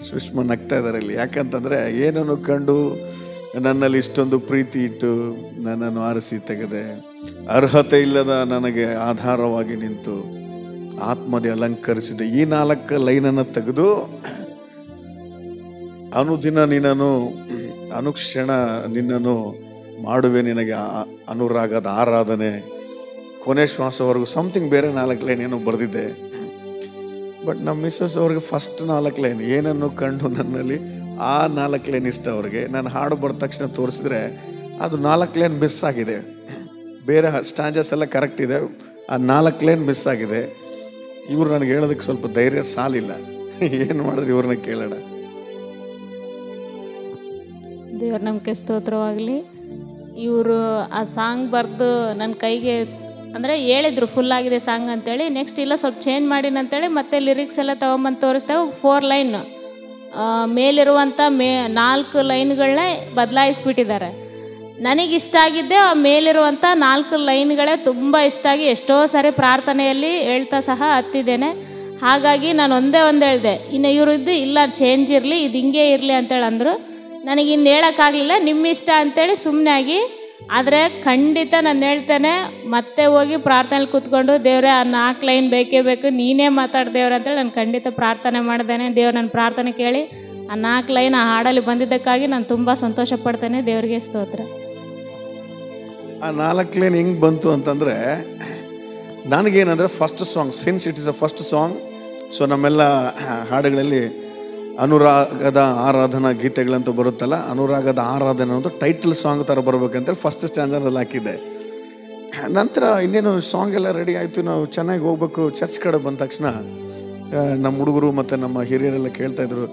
ಸುಷ್ಮಾ ನಗ್ತಾ ಇದ್ದಾರೆ ಇಲ್ಲಿ. ಯಾಕಂತಂದರೆ, ಏನನ್ನು ಕಂಡು ನನ್ನಲ್ಲಿ ಇಷ್ಟೊಂದು ಪ್ರೀತಿ ಇಟ್ಟು ನನ್ನನ್ನು ಆರಿಸಿ ತೆಗೆದೆ, ಅರ್ಹತೆ ಇಲ್ಲದ ನನಗೆ ಆಧಾರವಾಗಿ ನಿಂತು ಆತ್ಮದೆ ಅಲಂಕರಿಸಿದೆ. ಈ 4 ಲೈನನ್ನು ತೆಗೆದು ಅನುದಿನ ನಿನ್ನನ್ನು ಅನುಕ್ಷಣ ನಿನ್ನನ್ನು ಮಾಡುವೆ, ನಿನಗೆ ಅನುರಾಗದ ಆರಾಧನೆ, ಕೊನೆ ಶ್ವಾಸವರೆಗೂ ಸಮಥಿಂಗ್ ಬೇರೆ 4 ಲೈನ್ ಏನೋ ಬರೆದಿದ್ದೆ. ಬಟ್ ನಮ್ಮ ಮಿಸ್ಸಸ್ ಅವ್ರಿಗೆ ಫಸ್ಟ್ 4 ಲೈನ್ ಏನನ್ನು ಕಂಡು ನನ್ನಲ್ಲಿ, ಆ 4 ಲೈನ್ ಇಷ್ಟ ಅವ್ರಿಗೆ. ನಾನು ಹಾಡು ಬರೆದ ತಕ್ಷಣ ತೋರಿಸಿದ್ರೆ ಅದು 4 ಲೈನ್ ಮಿಸ್ ಆಗಿದೆ. ಬೇರೆ ಸ್ಟ್ಯಾಂಜಸ್ ಎಲ್ಲ ಕರೆಕ್ಟ್ ಇದೆ, ಆ 4 ಲೈನ್ ಮಿಸ್ ಆಗಿದೆ. ಇವ್ರು ನನಗೆ ಹೇಳೋದಕ್ಕೆ ಸ್ವಲ್ಪ ಧೈರ್ಯ ಸಾಲಿಲ್ಲ. ಏನು ಮಾಡಿದ್ರೆ ಇವ್ರನ್ನ ಕೇಳೋಣ. ದೇವ್ರ ನಮ್ಗೆ ಸ್ತೋತ್ರವಾಗಲಿ. ಇವರು ಆ ಸಾಂಗ್ ಬರೆದು ನನ್ನ ಕೈಗೆ ಅಂದರೆ ಹೇಳಿದ್ರು ಫುಲ್ ಆಗಿದೆ ಸಾಂಗ್ ಅಂತೇಳಿ. ನೆಕ್ಸ್ಟ್ ಇಲ್ಲ ಸ್ವಲ್ಪ ಚೇಂಜ್ ಮಾಡಿನಂತೇಳಿ ಮತ್ತೆ ಲಿರಿಕ್ಸ್ ಎಲ್ಲ ತೊಗೊಂಬಂದು ತೋರಿಸ್ದಾಗ 4 ಲೈನ್ ಮೇಲಿರುವಂಥ 4 ಲೈನ್ಗಳನ್ನೇ ಬದಲಾಯಿಸ್ಬಿಟ್ಟಿದ್ದಾರೆ. ನನಗಿಷ್ಟ ಆಗಿದ್ದೆ ಆ ಮೇಲಿರುವಂಥ 4 ಲೈನ್ಗಳೇ ತುಂಬ ಇಷ್ಟ ಆಗಿ ಎಷ್ಟೋ ಸಾರಿ ಪ್ರಾರ್ಥನೆಯಲ್ಲಿ ಹೇಳ್ತಾ ಸಹ ಹತ್ತಿದ್ದೇನೆ. ಹಾಗಾಗಿ ನಾನು ಒಂದೇ ಹೇಳಿದೆ, ಇನ್ನು ಇವರು ಇದ್ದು ಇಲ್ಲ ಚೇಂಜ್ ಇರಲಿ, ಇದು ಹಿಂಗೆ ಇರಲಿ ಅಂತೇಳಿ ಅಂದರು. ನನಗಿನ್ನು ಹೇಳೋಕ್ಕಾಗಲಿಲ್ಲ, ನಿಮ್ಮ ಇಷ್ಟ ಅಂತೇಳಿ ಸುಮ್ಮನೆ ಆಗಿ. ಆದರೆ ಖಂಡಿತ ನಾನು ಹೇಳ್ತೇನೆ, ಮತ್ತೆ ಹೋಗಿ ಪ್ರಾರ್ಥನೆಯಲ್ಲಿ ಕೂತ್ಕೊಂಡು, ದೇವರೇ ಆ 4 ಲೈನ್ ಬೇಕೇ ಬೇಕು, ನೀನೇ ಮಾತಾಡು ದೇವ್ರ ಅಂತೇಳಿ ನಾನು ಖಂಡಿತ ಪ್ರಾರ್ಥನೆ ಮಾಡಿದ್ದೇನೆ. ದೇವ್ರು ನನ್ನ ಪ್ರಾರ್ಥನೆ ಕೇಳಿ ಆ 4 ಲೈನ್ ಆ ಹಾಡಲ್ಲಿ ಬಂದಿದ್ದಕ್ಕಾಗಿ ನಾನು ತುಂಬ ಸಂತೋಷ ಪಡ್ತೇನೆ. ದೇವರಿಗೆ ಸ್ತೋತ್ರ. ಆ 4 ಲೈನ್ ಹೆಂಗೆ ಬಂತು ಅಂತಂದರೆ, ನನಗೇನಂದರೆ first song, since it is a first song, so ನಮ್ಮೆಲ್ಲ ಹಾಡುಗಳಲ್ಲಿ ಅನುರಾಗದ ಆರಾಧನಾ ಗೀತೆಗಳಂತ ಬರುತ್ತಲ್ಲ, ಅನುರಾಗದ ಆರಾಧನೆ ಅಂತ ಟೈಟಲ್ ಸಾಂಗ್ ಥರ ಬರ್ಬೇಕಂತೇಳಿ ಫಸ್ಟ್ ಸ್ಟ್ಯಾಂಡರ್ಡಲ್ಲಿ ಹಾಕಿದ್ದೆ. ನಂತರ ಇನ್ನೇನು ಸಾಂಗ್ ಎಲ್ಲ ರೆಡಿ ಆಯಿತು, ನಾವು ಚೆನ್ನಾಗಿ ಹೋಗ್ಬೇಕು. ಚರ್ಚ್ ಕಡೆ ಬಂದ ತಕ್ಷಣ ನಮ್ಮ ಹುಡುಗರು ಮತ್ತು ನಮ್ಮ ಹಿರಿಯರೆಲ್ಲ ಕೇಳ್ತಾಯಿದ್ರು,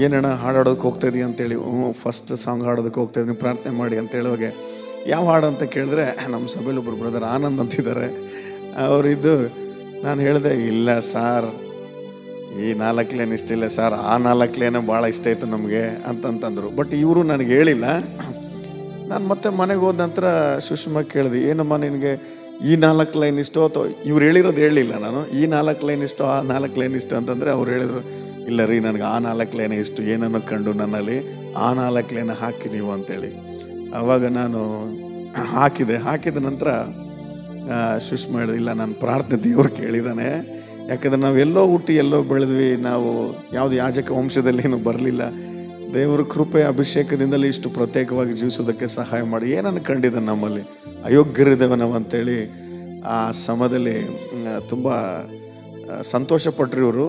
ಏನಣ್ಣ ಹಾಡೋದಕ್ಕೆ ಹೋಗ್ತಾಯಿದ್ದೀವಿ ಅಂತೇಳಿ. ಫಸ್ಟ್ ಸಾಂಗ್ ಹಾಡೋದಕ್ಕೆ ಹೋಗ್ತಾಯಿದ್ದೀನಿ, ಪ್ರಾರ್ಥನೆ ಮಾಡಿ ಅಂತ ಹೇಳುವಾಗ ಯಾವ ಹಾಡು ಅಂತ ಕೇಳಿದ್ರೆ, ನಮ್ಮ ಸಭೆಯಲ್ಲಿ ಒಬ್ಬರು ಬ್ರದರ್ ಆನಂದ್ ಅಂತಿದ್ದಾರೆ, ಅವರಿದ್ದು. ನಾನು ಹೇಳಿದೆ, ಇಲ್ಲ ಸಾರ್, ಈ 4 ಲೈನ್ ಇಷ್ಟಿಲ್ಲ ಸರ್, ಆ 4 ಲೈನೇ ಭಾಳ ಇಷ್ಟ ಆಯಿತು ನಮಗೆ ಅಂತಂತಂದರು. ಬಟ್ ಇವರು ನನಗೆ ಹೇಳಿಲ್ಲ. ನಾನು ಮತ್ತೆ ಮನೆಗೆ ಹೋದ ನಂತರ ಸುಷ್ಮಾ ಕೇಳಿದೆ, ಏನಮ್ಮ ನಿನಗೆ ಈ 4 ಲೈನ್ ಇಷ್ಟೋ ಅಥವಾ ಇವ್ರು ಹೇಳಿರೋದು ಹೇಳಿಲ್ಲ ನಾನು, ಈ 4 ಲೈನ್ ಇಷ್ಟೋ ಆ 4 ಲೈನ್ ಇಷ್ಟ ಅಂತಂದರೆ ಅವ್ರು ಹೇಳಿದರು, ಇಲ್ಲ ರೀ ನನಗೆ ಆ 4 ಲೈನೇ ಇಷ್ಟು, ಏನನ್ನು ಕಂಡು ನನ್ನಲ್ಲಿ ಆ 4 ಲೈನ್ ಹಾಕಿ ನೀವು ಅಂತೇಳಿ. ಆವಾಗ ನಾನು ಹಾಕಿದ ನಂತರ ಸುಷ್ಮಾ ಹೇಳಿದೆ, ಇಲ್ಲ ನಾನು ಪ್ರಾರ್ಥನೆ ದೇವ್ರು ಕೇಳಿದ್ದಾನೆ, ಯಾಕಂದರೆ ನಾವು ಎಲ್ಲೋ ಹುಟ್ಟಿ ಎಲ್ಲೋ ಬೆಳೆದ್ವಿ, ನಾವು ಯಾವುದು ಯಾಜಕ ವಂಶದಲ್ಲಿ ಬರಲಿಲ್ಲ. ದೇವರ ಕೃಪೆ ಅಭಿಷೇಕದಿಂದಲೇ ಇಷ್ಟು ಪ್ರತ್ಯೇಕವಾಗಿ ಜೀವಿಸೋದಕ್ಕೆ ಸಹಾಯ ಮಾಡಿ. ಏನನ್ನು ಕಂಡಿದ್ದ ನಮ್ಮಲ್ಲಿ ಅಯೋಗ್ಯರಿದ್ದೇವೆ ನಾವು ಅಂತೇಳಿ ಆ ಸಮಯದಲ್ಲಿ ತುಂಬ ಸಂತೋಷಪಟ್ರಿ ಇವರು.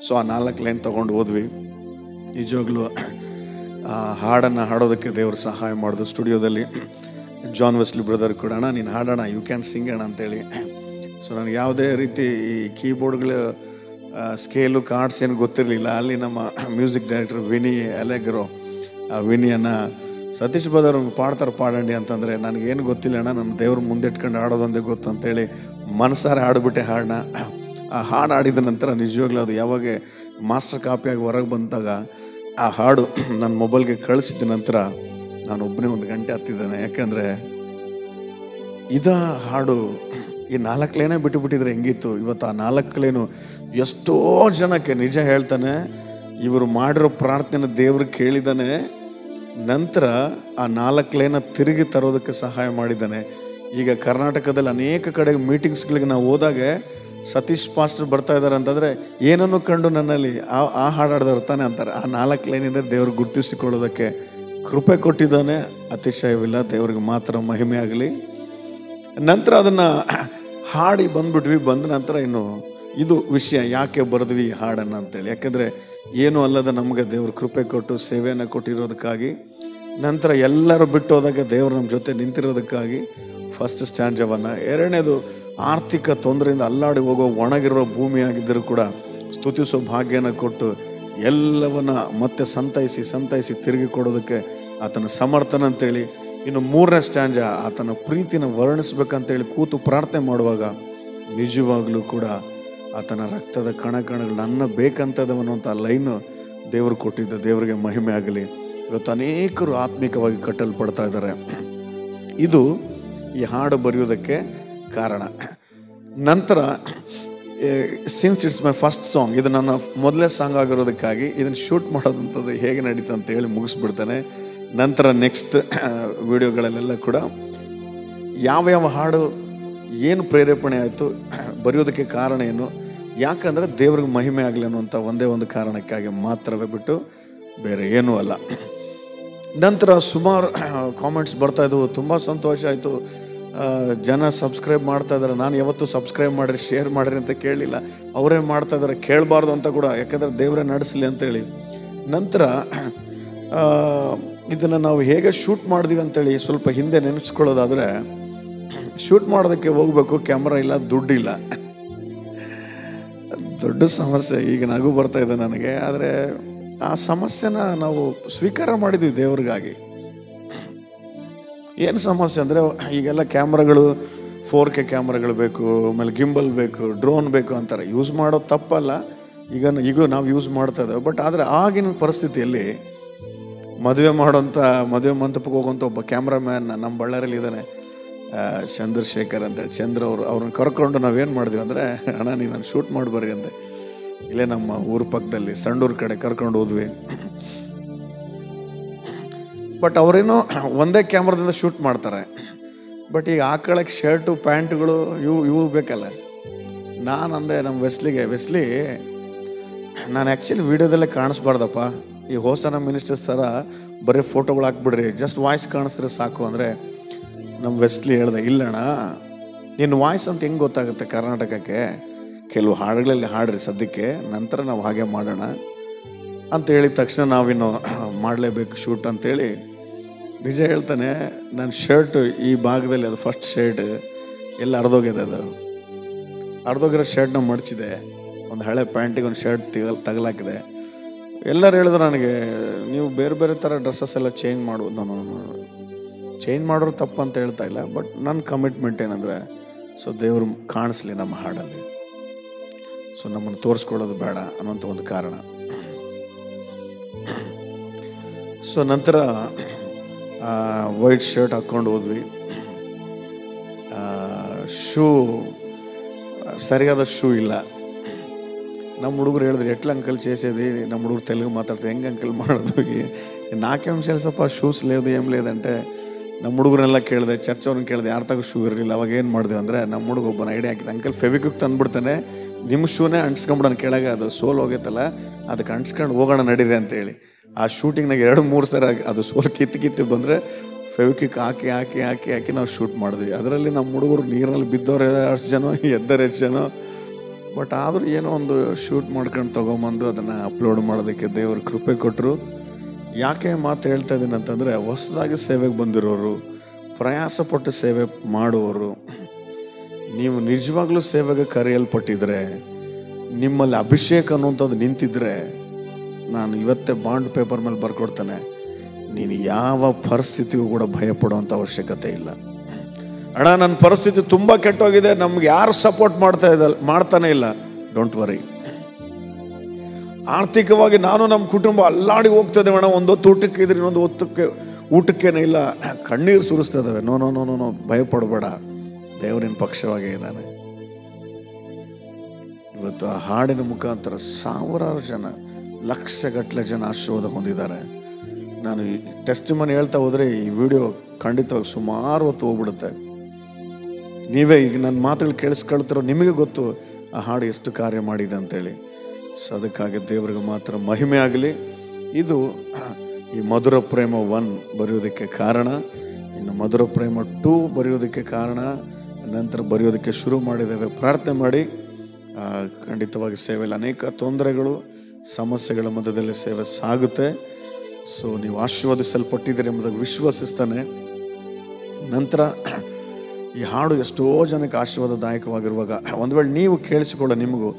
ಸೊ ಆ 4 ಲೈನ್ ತೊಗೊಂಡು ಹೋದ್ವಿ. ನಿಜವಾಗ್ಲೂ ಆ ಹಾಡನ್ನು ಹಾಡೋದಕ್ಕೆ ದೇವರು ಸಹಾಯ ಮಾಡಿದ್ರು. ಸ್ಟುಡಿಯೋದಲ್ಲಿ ಜಾನ್ ವೆಸ್ಲಿ ಬ್ರದರ್ ಕೂಡ, ಅಣ್ಣ ನೀನು ಹಾಡೋಣ, ಯು ಕ್ಯಾನ್ ಸಿಂಗ್ ಅಣ್ಣ ಅಂತೇಳಿ. ಸೊ ನನಗೆ ಯಾವುದೇ ರೀತಿ ಈ ಕೀಬೋರ್ಡ್ಗಳು ಸ್ಕೇಲು ಕಾರ್ಡ್ಸ್ ಏನು ಗೊತ್ತಿರಲಿಲ್ಲ. ಅಲ್ಲಿ ನಮ್ಮ ಮ್ಯೂಸಿಕ್ ಡೈರೆಕ್ಟರ್ ವಿನಿ ಅಲೆಗ್ರೋ, ವಿನಿಯನ್ನು ಸತೀಶ್ ಬ್ರದರ್ ಪಾಡಂಡಿ ಅಂತಂದರೆ ನನಗೇನು ಗೊತ್ತಿಲ್ಲ ಅಣ್ಣ, ನನ್ನ ದೇವ್ರ ಮುಂದೆ ಇಟ್ಕೊಂಡು ಹಾಡೋದೊಂದೇ ಗೊತ್ತು ಅಂತೇಳಿ ಮನಸಾರೆ ಹಾಡ್ಬಿಟ್ಟೆ ಹಾಡನ್ನ. ಆ ಹಾಡು ಹಾಡಿದ ನಂತರ ನಿಜವಾಗ್ಲೂ ಅದು ಯಾವಾಗ ಮಾಸ್ಟರ್ ಕಾಪಿಯಾಗಿ ಹೊರಗೆ ಬಂದಾಗ ಆ ಹಾಡು ನನ್ನ ಮೊಬೈಲ್ಗೆ ಕಳಿಸಿದ ನಂತರ ನಾನು ಒಬ್ಬನೇ 1 ಗಂಟೆ ಹತ್ತಿದ್ದೇನೆ. ಯಾಕೆಂದರೆ ಹಾಡು ಈ 4 ಲೈನೇ ಬಿಟ್ಟುಬಿಟ್ಟಿದ್ರೆ ಹೆಂಗಿತ್ತು. ಇವತ್ತು ಆ 4 ಲೈನು ಎಷ್ಟೋ ಜನಕ್ಕೆ ನಿಜ ಹೇಳ್ತಾನೆ, ಇವರು ಮಾಡಿರೋ ಪ್ರಾರ್ಥನೆ ದೇವ್ರು ಕೇಳಿದ್ದಾನೆ. ನಂತರ ಆ 4 ಲೈನ ತಿರುಗಿ ತರೋದಕ್ಕೆ ಸಹಾಯ ಮಾಡಿದ್ದಾನೆ. ಈಗ ಕರ್ನಾಟಕದಲ್ಲಿ ಅನೇಕ ಕಡೆ ಮೀಟಿಂಗ್ಸ್ಗಳಿಗೆ ನಾವು ಹೋದಾಗ ಸತೀಶ್ ಪಾಸ್ಟರ್ ಬರ್ತಾ ಇದ್ದಾರೆ ಅಂತಂದರೆ ಏನನ್ನು ಕಂಡು ನನ್ನಲ್ಲಿ ಆ ಹಾಡಾಡ್ದವ್ರು ತಾನೆ ಅಂತಾರೆ. ಆ 4 ಲೈನಿಂದ ದೇವ್ರು ಗುರುತಿಸಿಕೊಳ್ಳೋದಕ್ಕೆ ಕೃಪೆ ಕೊಟ್ಟಿದ್ದಾನೆ. ಅತಿಶಯವಿಲ್ಲ, ದೇವ್ರಿಗೆ ಮಾತ್ರ ಮಹಿಮೆ ಆಗಲಿ. ನಂತರ ಅದನ್ನು ಹಾಡಿ ಬಂದ್ಬಿಟ್ವಿ. ಬಂದ ನಂತರ ಇನ್ನು ಇದು ವಿಷಯ ಯಾಕೆ ಬರೆದ್ವಿ ಈ ಹಾಡನ್ನು ಅಂತೇಳಿ. ಯಾಕೆಂದರೆ ಏನೂ ಅಲ್ಲದ ನಮಗೆ ದೇವ್ರ ಕೃಪೆ ಕೊಟ್ಟು ಸೇವೆಯನ್ನು ಕೊಟ್ಟಿರೋದಕ್ಕಾಗಿ, ನಂತರ ಎಲ್ಲರೂ ಬಿಟ್ಟು ಹೋದಾಗ ದೇವರು ನಮ್ಮ ಜೊತೆ ನಿಂತಿರೋದಕ್ಕಾಗಿ ಫಸ್ಟ್ ಸ್ಟ್ಯಾಂಜವನ್ನು. 2ನೇದು ಆರ್ಥಿಕ ತೊಂದರೆಯಿಂದ ಅಲ್ಲಾಡಿ ಹೋಗೋ ಒಣಗಿರೋ ಭೂಮಿಯಾಗಿದ್ದರೂ ಕೂಡ ಸ್ತುತಿಸೋ ಭಾಗ್ಯನ ಕೊಟ್ಟು ಎಲ್ಲವನ್ನ ಮತ್ತೆ ಸಂತೈಸಿ ತಿರುಗಿ ಕೊಡೋದಕ್ಕೆ ಆತನ ಸಮರ್ಥನ ಅಂತೇಳಿ. ಇನ್ನು 3ನೇ ಸ್ಟ್ಯಾಂಜ ಆತನ ಪ್ರೀತಿನ ವರ್ಣಿಸ್ಬೇಕಂತೇಳಿ ಕೂತು ಪ್ರಾರ್ಥನೆ ಮಾಡುವಾಗ ನಿಜವಾಗ್ಲೂ ಕೂಡ ಆತನ ರಕ್ತದ ಕಣಗಳು ನನ್ನ ಬೇಕಂತದವನ್ನುವಂಥ ಲೈನು ದೇವರು ಕೊಟ್ಟಿದ್ದ. ದೇವರಿಗೆ ಮಹಿಮೆ ಆಗಲಿ. ಇವತ್ತು ಅನೇಕರು ಆತ್ಮಿಕವಾಗಿ ಕಟ್ಟಲ್ಪಡ್ತಾ ಇದ್ದಾರೆ. ಇದು ಈ ಹಾಡು ಬರೆಯೋದಕ್ಕೆ ಕಾರಣ. ನಂತರ since it's my first song, ಇದು ನನ್ನ ಮೊದಲೇ ಸಾಂಗ್ ಆಗಿರೋದಕ್ಕಾಗಿ ಇದನ್ನು ಶೂಟ್ ಮಾಡೋದಂಥದ್ದು ಹೇಗೆ ನಡೀತು ಅಂತ ಹೇಳಿ ಮುಗಿಸ್ಬಿಡ್ತಾನೆ. ನಂತರ ನೆಕ್ಸ್ಟ್ ವಿಡಿಯೋಗಳಲ್ಲೆಲ್ಲ ಕೂಡ ಯಾವ ಹಾಡು ಏನು ಪ್ರೇರೇಪಣೆ ಆಯಿತು, ಬರೆಯೋದಕ್ಕೆ ಕಾರಣ ಏನು, ಯಾಕಂದರೆ ದೇವ್ರಿಗೆ ಮಹಿಮೆ ಆಗಲಿ ಅನ್ನುವಂಥ ಒಂದೇ ಒಂದು ಕಾರಣಕ್ಕಾಗಿ ಮಾತ್ರವೇ ಬಿಟ್ಟು ಬೇರೆ ಏನೂ ಅಲ್ಲ. ನಂತರ ಸುಮಾರು ಕಾಮೆಂಟ್ಸ್ ಬರ್ತಾಯಿದ್ವು, ತುಂಬ ಸಂತೋಷ ಆಯಿತು, ಜನ ಸಬ್ಸ್ಕ್ರೈಬ್ ಮಾಡ್ತಾ ಇದ್ದಾರೆ. ನಾನು ಯಾವತ್ತೂ ಸಬ್ಸ್ಕ್ರೈಬ್ ಮಾಡಿರಿ ಶೇರ್ ಮಾಡಿರಿ ಅಂತ ಕೇಳಲಿಲ್ಲ, ಅವರೇ ಮಾಡ್ತಾ ಇದ್ದಾರೆ, ಕೇಳಬಾರ್ದು ಅಂತ ಕೂಡ, ಯಾಕಂದರೆ ದೇವರೇ ನಡೆಸಲಿ ಅಂತೇಳಿ. ನಂತರ ಇದನ್ನು ನಾವು ಹೇಗೆ ಶೂಟ್ ಮಾಡಿದ್ವಿ ಅಂತೇಳಿ ಸ್ವಲ್ಪ ಹಿಂದೆ ನೆನೆಸ್ಕೊಳ್ಳೋದಾದರೆ, ಶೂಟ್ ಮಾಡೋದಕ್ಕೆ ಹೋಗಬೇಕು, ಕ್ಯಾಮ್ರಾ ಇಲ್ಲ, ದುಡ್ಡಿಲ್ಲ, ದೊಡ್ಡ ಸಮಸ್ಯೆ. ಈಗ ನಗು ಬರ್ತಾ ಇದೆ ನನಗೆ. ಆದರೆ ಆ ಸಮಸ್ಯೆನ ನಾವು ಸ್ವೀಕಾರ ಮಾಡಿದ್ವಿ ದೇವ್ರಿಗಾಗಿ. ಏನು ಸಮಸ್ಯೆ ಅಂದರೆ, ಈಗೆಲ್ಲ ಕ್ಯಾಮ್ರಾಗಳು 4K ಕ್ಯಾಮ್ರಾಗಳು ಬೇಕು, ಆಮೇಲೆ ಗಿಂಬಲ್ ಬೇಕು, ಡ್ರೋನ್ ಬೇಕು ಅಂತಾರೆ. ಯೂಸ್ ಮಾಡೋದು ತಪ್ಪಲ್ಲ, ಈಗಲೂ ನಾವು ಯೂಸ್ ಮಾಡ್ತಾ ಇದ್ದೇವೆ. ಬಟ್ ಆದರೆ ಆಗಿನ ಪರಿಸ್ಥಿತಿಯಲ್ಲಿ ಮದುವೆ ಮಂಟಪಕ್ಕೆ ಹೋಗುವಂಥ ಒಬ್ಬ ಕ್ಯಾಮ್ರಾಮ್ಯಾನ್ ನಮ್ಮ ಬಳ್ಳಾರಿಯಲ್ಲಿ ಇದ್ದಾನೆ, ಚಂದ್ರಶೇಖರ್ ಅಂತೇಳಿ, ಅವ್ರನ್ನ ಕರ್ಕೊಂಡು ನಾವೇನು ಮಾಡಿದ್ವಿ ಅಂದರೆ, ಅಣ್ಣ ನೀನು ಶೂಟ್ ಮಾಡಿ ಬರ್ರಿ ಅಂದೆ. ಇಲ್ಲೇ ನಮ್ಮ ಊರ ಪಕ್ಕದಲ್ಲಿ ಸಂಡೂರು ಕಡೆ ಕರ್ಕೊಂಡು ಹೋದ್ವಿ. ಬಟ್ ಅವರೇನೋ ಒಂದೇ ಕ್ಯಾಮ್ರಾದಿಂದ ಶೂಟ್ ಮಾಡ್ತಾರೆ. ಬಟ್ ಈಗ ಹಾಕೊಳ್ಳೋಕ್ಕೆ ಶರ್ಟು ಪ್ಯಾಂಟ್ಗಳು ಇವು ಬೇಕಲ್ಲ. ನಾನು ಅಂದೆ ನಮ್ಮ ವೆಸ್ಲಿ, ನಾನು ಆ್ಯಕ್ಚುಲಿ ವೀಡಿಯೋದಲ್ಲೇ ಕಾಣಿಸ್ಬಾರ್ದಪ್ಪ, ಈ ಹೋಸನ ಮಿನಿಸ್ಟರ್ಸ್ ಥರ ಬರೀ ಫೋಟೋಗಳು ಹಾಕ್ಬಿಡ್ರಿ, ಜಸ್ಟ್ ವಾಯ್ಸ್ ಕಾಣಿಸಿದ್ರೆ ಸಾಕು ಅಂದರೆ ನಮ್ಮ ವೆಸ್ಲಿ ಹೇಳ್ದೆ, ಇಲ್ಲಣ್ಣ ನಿನ್ನ ವಾಯ್ಸ್ ಅಂತ ಹೆಂಗೆ ಗೊತ್ತಾಗುತ್ತೆ ಕರ್ನಾಟಕಕ್ಕೆ, ಕೆಲವು ಹಾಡುಗಳಲ್ಲಿ ಹಾಡ್ರಿ ಸದ್ಯಕ್ಕೆ, ನಂತರ ನಾವು ಹಾಗೆ ಮಾಡೋಣ ಅಂತ ಹೇಳಿದ ತಕ್ಷಣ ನಾವಿನ್ನು ಮಾಡಲೇಬೇಕು ಶೂಟ್ ಅಂತೇಳಿ. ನಿಜ ಹೇಳ್ತಾನೆ, ನನ್ನ ಶರ್ಟ್ ಈ ಭಾಗದಲ್ಲಿ ಅದು ಫಸ್ಟ್ ಶರ್ಟ್ ಎಲ್ಲ ಅರ್ಧೋಗಿದೆ. ಅದು ಅರ್ಧೋಗಿರೋ ಶರ್ಟ್ನ ಮಡಚಿದೆ, ಒಂದು ಹಳೆ ಪ್ಯಾಂಟಿಗೆ ಒಂದು ಶರ್ಟ್ ತಗಲಾಕಿದೆ. ಎಲ್ಲರೂ ಹೇಳಿದ್ರು ನನಗೆ, ನೀವು ಬೇರೆ ಬೇರೆ ಥರ ಡ್ರೆಸ್ಸಸ್ ಎಲ್ಲ ಚೇಂಜ್ ಮಾಡ್ಬೋದು. ನಾನು ಚೇಂಜ್ ಮಾಡೋರು ತಪ್ಪು ಅಂತ ಹೇಳ್ತಾ ಇಲ್ಲ, ಬಟ್ ನನ್ನ ಕಮಿಟ್ಮೆಂಟ್ ಏನಂದರೆ, ಸೊ ದೇವರು ಕಾಣಿಸ್ಲಿ ನಮ್ಮ ಹಾಡಲ್ಲಿ, ಸೊ ನಮ್ಮನ್ನು ತೋರಿಸ್ಕೊಳ್ಳೋದು ಬೇಡ ಅನ್ನೋಂಥ ಒಂದು ಕಾರಣ. ಸೊ ನಂತರ ವೈಟ್ ಶರ್ಟ್ ಹಾಕ್ಕೊಂಡು ಹೋದ್ವಿ. ಶೂ ಸರಿಯಾದ ಶೂ ಇಲ್ಲ. ನಮ್ಮ ಹುಡುಗರು ಹೇಳಿದ್ರು, ಎಟ್ಲ ಅಂಕಲ್ చేసేది, ನಮ್ಮ ಹುಡುಗರು తెలుగు మాట్లాడితే ಹೆಂಗೆ ಅಂಕಲ್ ಮಾಡೋದು, నాకేం ಸ್ವಲ್ಪ ಶೂಸ್ లేదు ఏం లేదంటే ನಮ್ಮ ಹುಡುಗರೆಲ್ಲ ಕೇಳಿದೆ, ಚರ್ಚ್ ಅವ್ರನ್ನ ಕೇಳಿದೆ, ಯಾರ ತಗೋ ಶೂ ಇರಲಿಲ್ಲ. ಅವಾಗ ಏನು ಮಾಡಿದೆ ಅಂದರೆ, ನಮ್ಮ ಹುಡುಗ ಒಬ್ಬನ ಐಡಿಯಾ ಹಾಕಿದೆ, ಅಂಕಲ್ ಫೆವಿಕ್ವಿಕ್ ತಂದುಬಿಡ್ತಾನೆ, ನಿಮ್ಮ ಶೂನೇ ಅಂಟ್ಸ್ಕೊಂಬಿಡೋಣ ಕೆಳಗೆ, ಅದು ಸೋಲ್ ಹೋಗೈತಲ್ಲ ಅದಕ್ಕೆ ಅಂಟ್ಸ್ಕೊಂಡು ಹೋಗೋಣ ನಡೀರಿ ಅಂತೇಳಿ. ಆ ಶೂಟಿಂಗ್ನಾಗ 2-3 ಸರಿ ಅದು ಸೋಲ್ ಕಿತ್ತು ಬಂದರೆ ಫೆವಿಕ್ವಿಕ್ ಹಾಕಿ ನಾವು ಶೂಟ್ ಮಾಡಿದ್ವಿ. ಅದರಲ್ಲಿ ನಮ್ಮ ಹುಡುಗರು ನೀರಲ್ಲಿ ಬಿದ್ದವ್ರು ಎಷ್ಟು ಜನ, ಎದ್ದವ್ರು ಎಷ್ಟು ಜನ. ಬಟ್ ಆದರೂ ಏನೋ ಒಂದು ಶೂಟ್ ಮಾಡ್ಕೊಂಡು ತೊಗೊಂಬಂದು ಅದನ್ನು ಅಪ್ಲೋಡ್ ಮಾಡೋದಕ್ಕೆ ದೇವರು ಕೃಪೆ ಕೊಟ್ಟರು. ಯಾಕೆ ಮಾತು ಹೇಳ್ತಾ ಇದ್ದೀನಿ ಅಂತಂದರೆ, ಹೊಸದಾಗಿ ಸೇವೆಗೆ ಬಂದಿರೋರು, ಪ್ರಯಾಸಪಟ್ಟು ಸೇವೆ ಮಾಡುವವರು, ನೀವು ನಿಜವಾಗ್ಲೂ ಸೇವೆಗೆ ಕರೆಯಲ್ಪಟ್ಟಿದ್ರೆ, ನಿಮ್ಮಲ್ಲಿ ಅಭಿಷೇಕ ಅನ್ನುವಂಥದ್ದು ನಿಂತಿದ್ರೆ, ನಾನು ಇವತ್ತೇ ಬಾಂಡ್ ಪೇಪರ್ ಮೇಲೆ ಬರ್ಕೊಡ್ತೇನೆ, ನೀನು ಯಾವ ಪರಿಸ್ಥಿತಿಗೂ ಕೂಡ ಭಯಪಡುವಂಥ ಅವಶ್ಯಕತೆ ಇಲ್ಲ. ಅಣ್ಣ ನನ್ನ ಪರಿಸ್ಥಿತಿ ತುಂಬ ಕೆಟ್ಟೋಗಿದೆ, ನಮ್ಗೆ ಯಾರು ಸಪೋರ್ಟ್ ಮಾಡ್ತಾನೆ ಇಲ್ಲ, ಡೋಂಟ್ ವರಿ. ಆರ್ಥಿಕವಾಗಿ ನಾನು ನಮ್ಮ ಕುಟುಂಬ ಅಲ್ಲಾಡಿ ಹೋಗ್ತದೆ ಅಣ್ಣ, ಒಂದೊತ್ತು ಊಟಕ್ಕೆ ಇದ್ರೆ ಇನ್ನೊಂದು ಹೊತ್ತಕ್ಕೆ ಊಟಕ್ಕೇನೆ ಇಲ್ಲ, ಕಣ್ಣೀರು ಸುರಿಸ್ತದವೆ. No no no no no ಭಯಪಡಬೇಡ, ದೇವರಿನ ಪಕ್ಷವಾಗೇ ಇದ್ದಾನೆ. ಇವತ್ತು ಆ ಹಾಡಿನ ಮುಖಾಂತರ ಸಾವಿರಾರು ಜನ, ಲಕ್ಷಗಟ್ಟಲೆ ಜನ ಆಶೀರ್ವಾದ ಹೊಂದಿದ್ದಾರೆ. ನಾನು ಈ ಟೆಸ್ಟಿಮನಿ ಹೇಳ್ತಾ ಹೋದರೆ ಈ ವಿಡಿಯೋ ಖಂಡಿತವಾಗಿ ಸುಮಾರು ಹೊತ್ತು ಹೋಗ್ಬಿಡುತ್ತೆ. ನೀವೇ ಈಗ ನನ್ನ ಮಾತುಗಳು ಕೇಳಿಸ್ಕೊಳ್ತಿರೋ ನಿಮಗೆ ಗೊತ್ತು ಆ ಹಾಡು ಎಷ್ಟು ಕಾರ್ಯ ಮಾಡಿದೆ ಅಂತೇಳಿ. ಸೊ ಅದಕ್ಕಾಗಿ ದೇವರಿಗೆ ಮಾತ್ರ ಮಹಿಮೆ ಆಗಲಿ. ಇದು ಈ ಮಧುರ ಪ್ರೇಮ 1 ಬರೆಯೋದಕ್ಕೆ ಕಾರಣ, ಇನ್ನು ಮಧುರ ಪ್ರೇಮ 2 ಬರೆಯೋದಕ್ಕೆ ಕಾರಣ, ನಂತರ ಬರೆಯೋದಕ್ಕೆ ಶುರು ಮಾಡಿದ್ದೇವೆ. ಪ್ರಾರ್ಥನೆ ಮಾಡಿ. ಖಂಡಿತವಾಗಿ ಸೇವೆಯಲ್ಲಿ ಅನೇಕ ತೊಂದರೆಗಳು, ಸಮಸ್ಯೆಗಳ ಮಧ್ಯದಲ್ಲಿ ಸೇವೆ ಸಾಗುತ್ತೆ. ಸೊ ನೀವು ಆಶೀರ್ವದಿಸಲ್ಪಟ್ಟಿದ್ದೀರಿ ಎಂಬುದಾಗಿ ವಿಶ್ವಸಿಸ್ತಾನೆ. ನಂತರ ಈ ಹಾಡು ಎಷ್ಟೋ ಜನಕ್ಕೆ ಆಶೀರ್ವಾದದಾಯಕವಾಗಿರುವಾಗ ಒಂದು ವೇಳೆ ನೀವು ಕೇಳಿಸಿಕೊಳ್ಳೋ, ನಿಮಗೂ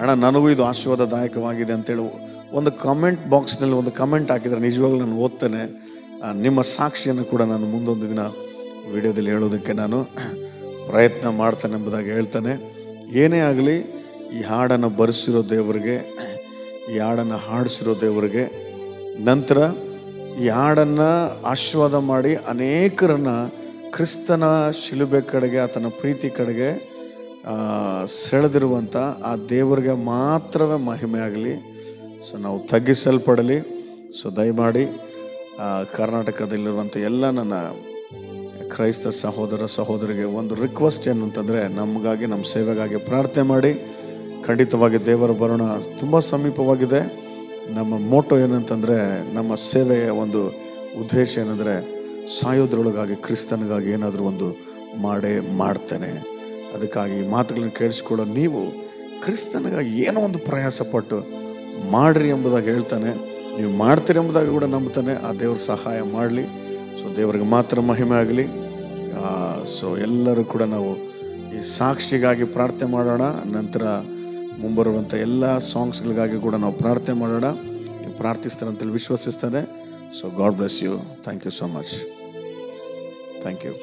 ಅಣ್ಣ ನನಗೂ ಇದು ಆಶೀರ್ವಾದದಾಯಕವಾಗಿದೆ ಅಂತೇಳಿ ಒಂದು ಕಮೆಂಟ್ ಬಾಕ್ಸ್ನಲ್ಲಿ ಒಂದು ಕಮೆಂಟ್ ಹಾಕಿದರೆ ನಿಜವಾಗ್ಲೂ ನಾನು ಓದ್ತೇನೆ. ನಿಮ್ಮ ಸಾಕ್ಷಿಯನ್ನು ಕೂಡ ನಾನು ಮುಂದೊಂದು ದಿನ ವಿಡಿಯೋದಲ್ಲಿ ಹೇಳೋದಕ್ಕೆ ನಾನು ಪ್ರಯತ್ನ ಮಾಡ್ತೇನೆ ಎಂಬುದಾಗಿ ಹೇಳ್ತಾನೆ. ಏನೇ ಆಗಲಿ, ಈ ಹಾಡನ್ನು ಬರೆಸಿರೋ ದೇವರಿಗೆ, ಈ ಹಾಡನ್ನು ಹಾಡಿಸಿರೋ ದೇವರಿಗೆ, ನಂತರ ಈ ಹಾಡನ್ನು ಆಶೀರ್ವಾದ ಮಾಡಿ ಅನೇಕರನ್ನು ಕ್ರಿಸ್ತನ ಶಿಲುಬೆ ಕಡೆಗೆ, ಆತನ ಪ್ರೀತಿ ಕಡೆಗೆ ಸೆಳೆದಿರುವಂಥ ಆ ದೇವರಿಗೆ ಮಾತ್ರವೇ ಮಹಿಮೆ ಆಗಲಿ. ಸೊ ನಾವು ತಗ್ಗಿಸಲ್ಪಡಲಿ. ಸೊ ದಯಮಾಡಿ ಕರ್ನಾಟಕದಲ್ಲಿರುವಂಥ ಎಲ್ಲ ನನ್ನ ಕ್ರೈಸ್ತ ಸಹೋದರ ಸಹೋದರಿಗೆ ಒಂದು ರಿಕ್ವೆಸ್ಟ್ ಏನಂತಂದರೆ, ನಮಗಾಗಿ, ನಮ್ಮ ಸೇವೆಗಾಗಿ ಪ್ರಾರ್ಥನೆ ಮಾಡಿ. ಖಂಡಿತವಾಗಿ ದೇವರ ಬರೋಣ ತುಂಬ ಸಮೀಪವಾಗಿದೆ. ನಮ್ಮ ಮೋಟೋ ಏನಂತಂದರೆ, ನಮ್ಮ ಸೇವೆಯ ಒಂದು ಉದ್ದೇಶ ಏನಂದರೆ, ಸಾಯೋದ್ರೊಳಗಾಗಿ ಕ್ರಿಸ್ತನಿಗಾಗಿ ಏನಾದರೂ ಒಂದು ಮಾಡ್ತೇನೆ. ಅದಕ್ಕಾಗಿ ಮಾತುಗಳನ್ನು ಕೇಳಿಸ್ಕೊಳ್ಳೋ ನೀವು ಕ್ರಿಸ್ತನಿಗಾಗಿ ಏನೋ ಒಂದು ಪ್ರಯಾಸಪಟ್ಟು ಮಾಡ್ರಿ ಎಂಬುದಾಗಿ ಹೇಳ್ತಾನೆ. ನೀವು ಮಾಡ್ತೀರಿ ಎಂಬುದಾಗಿ ಕೂಡ ನಂಬ್ತಾನೆ. ಆ ದೇವ್ರ ಸಹಾಯ ಮಾಡಲಿ. ಸೊ ದೇವರಿಗೆ ಮಾತ್ರ ಮಹಿಮೆ ಆಗಲಿ. ಸೊ ಎಲ್ಲರೂ ಕೂಡ ನಾವು ಈ ಸಾಕ್ಷಿಗಾಗಿ ಪ್ರಾರ್ಥನೆ ಮಾಡೋಣ. ನಂತರ ಮುಂಬರುವಂಥ ಎಲ್ಲ ಸಾಂಗ್ಸ್ಗಳಿಗಾಗಿ ಕೂಡ ನಾವು ಪ್ರಾರ್ಥನೆ ಮಾಡೋಣ. ನೀವು ಪ್ರಾರ್ಥಿಸ್ತಾರೆ ಅಂತೇಳಿ ವಿಶ್ವಸಿಸ್ತಾನೆ. So God bless you. Thank you so much. Thank you.